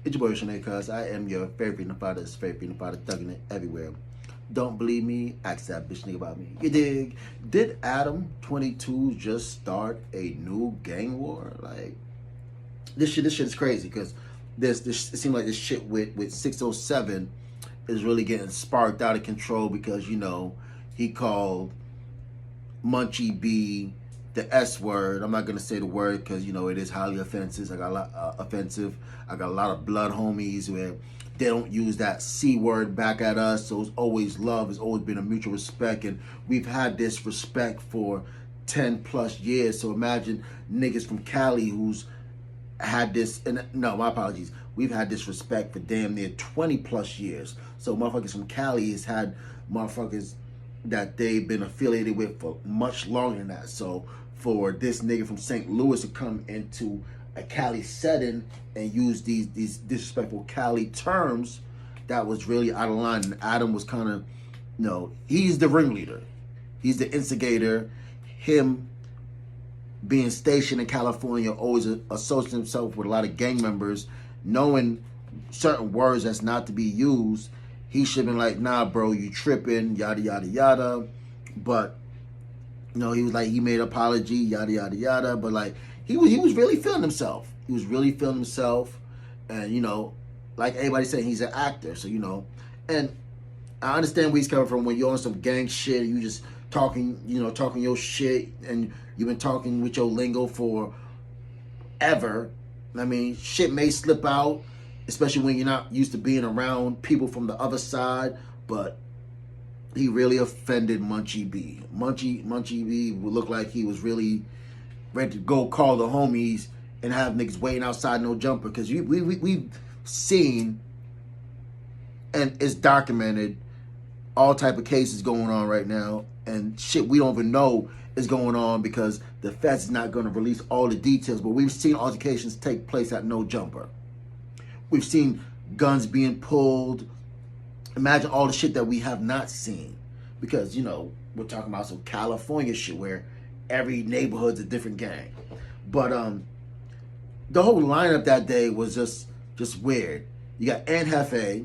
It's your boy Revolutionary Cuz. I am your favorite freedom fighter, favorite freedom fighter, thugging it everywhere. Don't believe me? Ask that bitch nigga about me. You dig? Did Adam22 just start a new gang war? Like, this shit is crazy because this it seems like this shit with 607 is really getting sparked out of control because, you know, he called Munchie B the S word. I'm not gonna say the word because, you know, it is highly offensive. I got a lot offensive. I got a lot of blood homies where they don't use that C word back at us. So it's always love. It's always been a mutual respect, and we've had this respect for 10 plus years. So imagine niggas from Cali who's had this, and no, my apologies. We've had this respect for damn near 20 plus years. So motherfuckers from Cali has had motherfuckers that they've been affiliated with for much longer than that. So for this nigga from St. Louis to come into a Cali setting and use these disrespectful Cali terms, that was really out of line. And Adam was kind of, you know, he's the ringleader. He's the instigator. Him being stationed in California, always associating himself with a lot of gang members, knowing certain words that's not to be used. He should have been like, nah, bro, you tripping, yada, yada, yada. But, you know, he was like, he made an apology, yada, yada, yada. But, like, he was really feeling himself. He was really feeling himself. And, you know, like everybody saying, he's an actor. So, you know, and I understand where he's coming from. When you're on some gang shit, you just talking, you know, talking your shit. And you've been talking with your lingo for ever. I mean, shit may slip out, especially when you're not used to being around people from the other side. But he really offended Munchie B. Munchie B would look like he was really ready to go call the homies and have niggas waiting outside no jumper. Because we've seen, and it's documented, all type of cases going on right now. And shit we don't even know is going on because the feds is not going to release all the details. But we've seen altercations take place at no jumper. We've seen guns being pulled. Imagine all the shit that we have not seen. Because, you know, we're talking about some California shit where every neighborhood's a different gang. But the whole lineup that day was just weird. You got Jefe,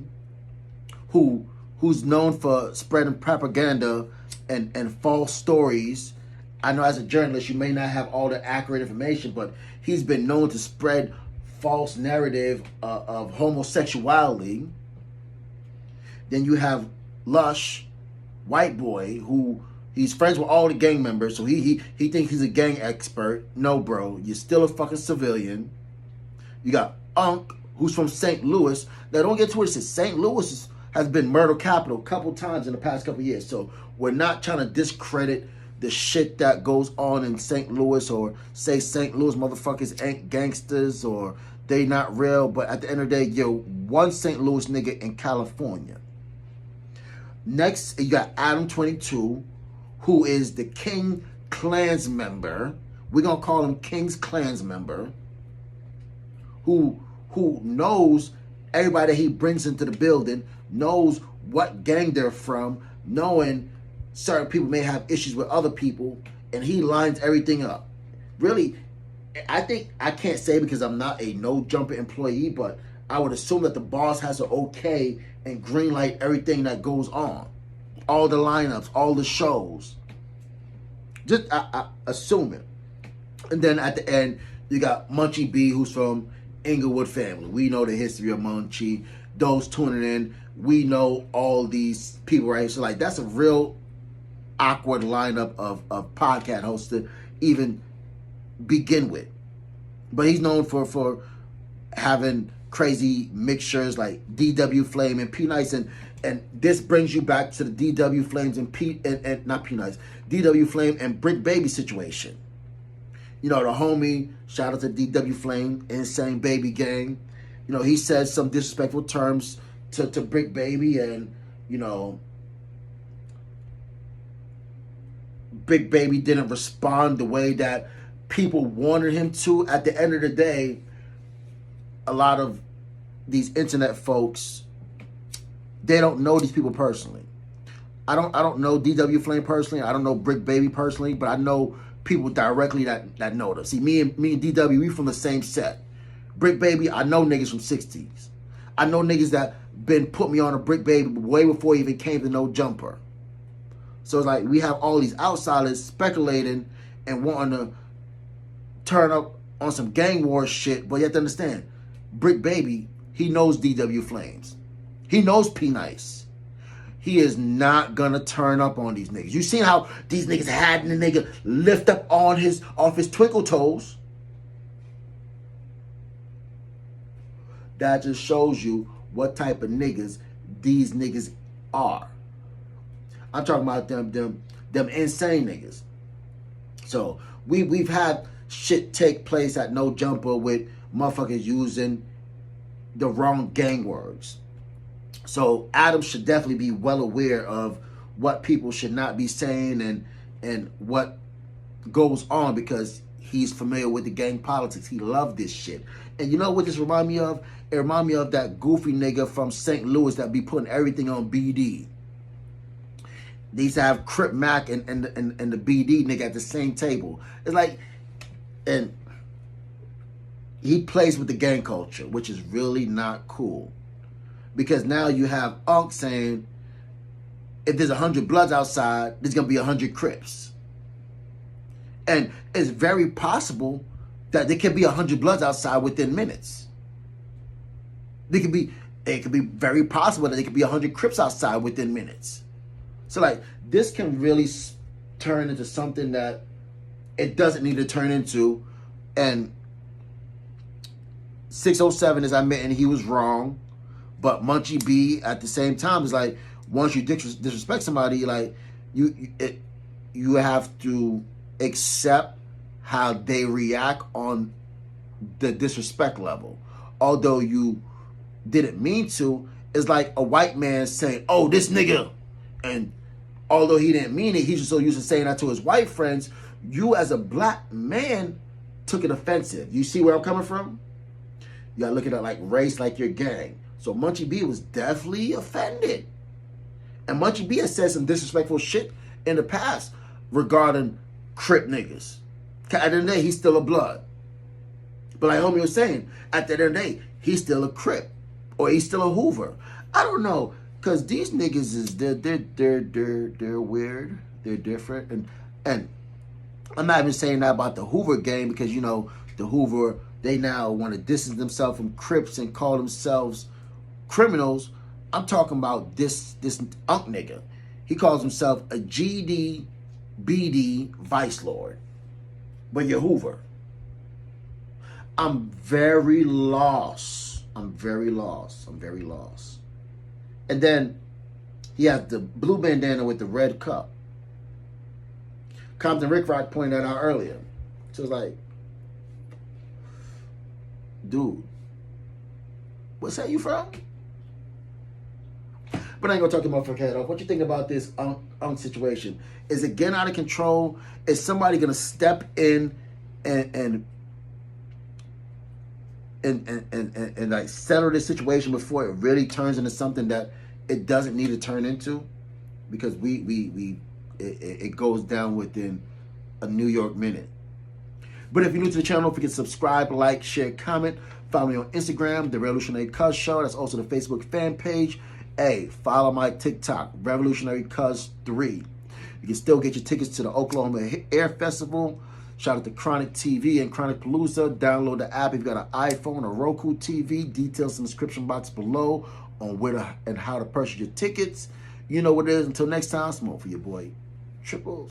who's known for spreading propaganda and false stories. I know as a journalist you may not have all the accurate information, but he's been known to spread false narrative of homosexuality. Then you have Lush, white boy, who he's friends with all the gang members, so he thinks he's a gang expert. No, bro, you're still a fucking civilian. You got Unc, who's from St. Louis. Now, don't get twisted. St. Louis has been murder capital a couple times in the past couple years, so we're not trying to discredit the shit that goes on in St. Louis or say St. Louis motherfuckers ain't gangsters or they not real. But at the end of the day, yo, one St. Louis nigga in California. Next, you got Adam22, who is the King Clans member. We're going to call him King's Clans member. Who knows everybody that he brings into the building, knows what gang they're from, knowing certain people may have issues with other people, and he lines everything up. Really, I think, I can't say because I'm not a no-jumper employee, but I would assume that the boss has to okay and green light everything that goes on. All the lineups, all the shows. Just I assume it. And then at the end, you got Munchie B, who's from Inglewood family. We know the history of Munchie. Those tuning in, we know all these people right here. So, like, that's a real awkward lineup of podcast hosts to even begin with. But he's known for having crazy mixtures like DW Flame and P Nice, and this brings you back to the DW Flames and not P Nice, DW Flame and Brick Baby situation. You know, the homie, shout out to DW Flame, Insane Baby Gang. You know, he said some disrespectful terms to Brick Baby, and, you know, Big Baby didn't respond the way that people wanted him to. At the end of the day, a lot of these internet folks, they don't know these people personally. I don't know DW Flame personally. I don't know Brick Baby personally, but I know people directly that know them. See, me and DW, we from the same set. Brick Baby, I know niggas from 60s. I know niggas that been put me on a Brick Baby way before he even came to No Jumper. So it's like we have all these outsiders speculating and wanting to turn up on some gang war shit, but you have to understand, Brick Baby, he knows DW Flames. He knows P Nice. He is not gonna turn up on these niggas. You seen how these niggas had the nigga lift up off his twinkle toes? That just shows you what type of niggas these niggas are. I'm talking about them insane niggas. So we've had shit take place at No Jumper with motherfuckers using the wrong gang words. So Adam should definitely be well aware of what people should not be saying and what goes on, because he's familiar with the gang politics. He loved this shit. And you know what this remind me of? It remind me of that goofy nigga from St. Louis that be putting everything on BD. They used to have Crip Mac and the BD nigga at the same table. It's like, and he plays with the gang culture, which is really not cool. Because now you have Unc saying, if there's 100 Bloods outside, there's going to be 100 Crips. And it's very possible that there could be 100 Bloods outside within minutes. It could be very possible that there could be 100 Crips outside within minutes. So like, this can really turn into something that it doesn't need to turn into. And 607 is admitting he was wrong. But Munchie B at the same time is like, once you disrespect somebody, like you have to accept how they react on the disrespect level. Although you didn't mean to, it's like a white man saying, "Oh, this nigga," and although he didn't mean it, he's just so used to saying that to his white friends. You as a black man took it offensive. You see where I'm coming from? You gotta look at it like race, like your gang. So Munchie B was definitely offended. And Munchie B has said some disrespectful shit in the past regarding Crip niggas. At the end of the day, he's still a Blood. But like homie was saying, at the end of the day, he's still a Crip. Or he's still a Hoover. I don't know. Because these niggas is, they're weird. They're different. And I'm not even saying that about the Hoover gang, because, you know, the Hoover, they now want to distance themselves from Crips and call themselves criminals. I'm talking about this Unc nigga. He calls himself a GD BD Vice Lord. But you're Hoover. I'm very lost. I'm very lost. And then he has the blue bandana with the red cup. Compton Rick Rock pointed that out earlier. So it's like, dude, what's that you from? But I ain't gonna talk your motherfucking head off. What you think about this Unc situation? Is it getting out of control? Is somebody gonna step in and like settle this situation before it really turns into something that it doesn't need to turn into? Because it goes down within a New York minute. But if you're new to the channel, don't forget to subscribe, like, share, comment. Follow me on Instagram, The Revolutionary Cuz Show. That's also the Facebook fan page. Hey, follow my TikTok, Revolutionary Cuz 3. You can still get your tickets to the Oklahoma Air Festival. Shout out to Chronic TV and Chronic Palooza. Download the app if you've got an iPhone or Roku TV. Details in the description box below on where to, and how to purchase your tickets. You know what it is. Until next time, smoke for your boy, Triple.